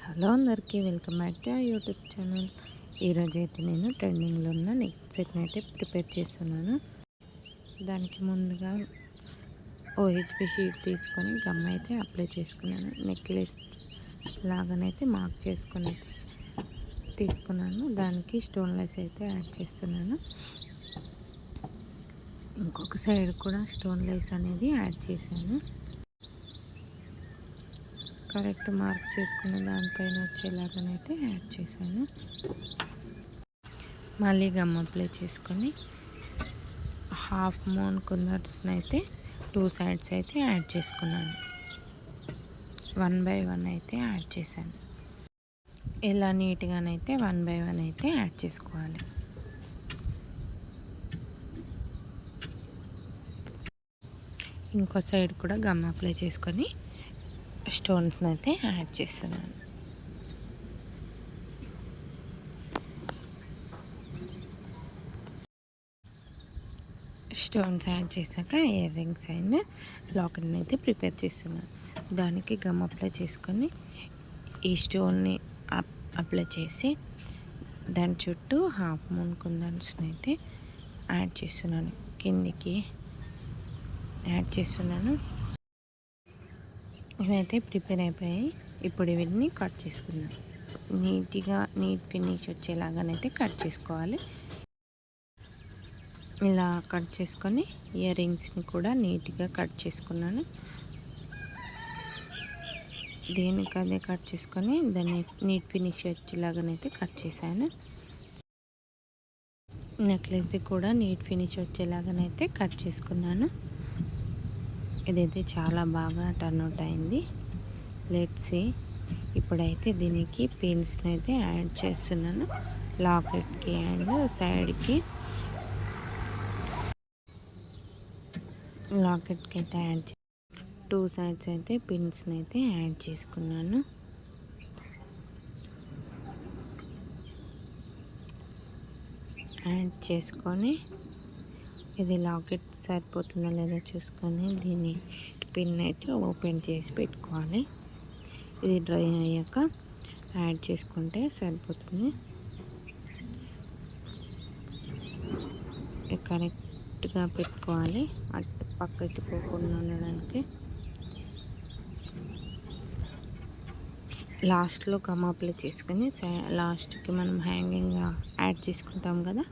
Hello అందరికీ welcome back to YouTube channel. ఈరోజు అయితే నేను ట్రెండింగ్లో ఉన్న నెక్ సెట్ని అయితే ప్రిపేర్ చేస్తున్నాను. దానికి ముందుగా ఓహెచ్పి షీట్ తీసుకొని గమ్ అయితే అప్లై చేసుకున్నాను. నెక్లెస్ లాగానైతే మార్క్ చేసుకొని తీసుకున్నాను. దానికి స్టోన్ లైస్ అయితే యాడ్ చేస్తున్నాను. ఇంకొక సైడ్ కూడా స్టోన్ లైస్ అనేది యాడ్ చేశాను. కరెక్ట్ మార్క్ చేసుకున్న దానిపైన వచ్చేలాగానైతే యాడ్ చేశాను. మళ్ళీ గమ్ అప్లై చేసుకొని హాఫ్ మూన్ కుందన్స్ని అయితే 2 సైడ్స్ అయితే యాడ్ చేసుకున్నాను. 1 బై 1 అయితే యాడ్ చేశాను. ఇలా నీట్గానైతే 1 బై 1 అయితే యాడ్ చేసుకోవాలి. ఇంకో సైడ్ కూడా గమ్ అప్లై చేసుకొని స్టోన్స్ని అయితే యాడ్ చేస్తున్నాను. స్టోన్స్ యాడ్ చేశాక ఇయర్ రింగ్స్ అండ్ లాకెట్ని అయితే ప్రిపేర్ చేస్తున్నాను. దానికి గమ్ అప్లై చేసుకొని ఈ స్టోన్ని అప్లై చేసి దాని చుట్టూ హాఫ్ మూన్ కుందన్స్ని అయితే యాడ్ చేస్తున్నాను. కిందికి యాడ్ చేస్తున్నాను. ఇవైతే ప్రిపేర్ అయిపోయాయి. ఇప్పుడు వీటిని కట్ చేసుకున్నాను. నీట్ ఫినిష్ వచ్చేలాగానైతే కట్ చేసుకోవాలి. ఇలా కట్ చేసుకొని ఇయర్ రింగ్స్ని కూడా నీట్గా కట్ చేసుకున్నాను. దేనికి అదే కట్ చేసుకొని దాన్ని నీట్ ఫినిష్ వచ్చేలాగానైతే కట్ చేశాను. నెక్లెస్ది కూడా నీట్ ఫినిష్ వచ్చేలాగానైతే కట్ చేసుకున్నాను. ఇదైతే చాలా బాగా టర్న్ అవుట్ అయింది. Let's see. ఇప్పుడైతే దీనికి పిన్స్ని అయితే యాడ్ చేస్తున్నాను. లాకెట్కి అండ్ సైడ్కి లాకెట్కి అయితే యాడ్ 2 సైడ్స్ అయితే పిన్స్ని అయితే యాడ్ చేసుకున్నాను. యాడ్ చేసుకొని ఇది లాకెట్ సరిపోతుందో లేదో చూసుకొని దీన్ని పిన్ అయితే ఓపెన్ చేసి పెట్టుకోవాలి. ఇది డ్రై అయ్యాక యాడ్ చేసుకుంటే సరిపోతుంది. కరెక్ట్గా పెట్టుకోవాలి, అటు పక్కకి పోకుండా ఉండడానికి. లాస్ట్లో గమ్ అప్లై చేసుకొని లాస్ట్కి మనం హ్యాంగింగ్ యాడ్ చేసుకుంటాం కదా,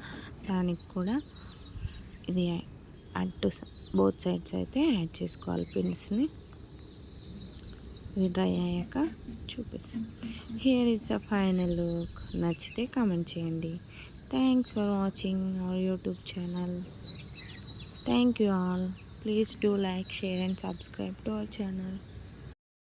దానికి కూడా ఇది అటు బోత్ సైడ్స్ అయితే యాడ్ చేసుకోవాలి పిన్స్ని. ఇది డ్రై అయ్యాక చూపిస్తాం. Here is the final look. నచ్చితే కామెంట్ చేయండి. Thanks for watching our YouTube channel. Thank you all. Please do like, share and subscribe to our channel.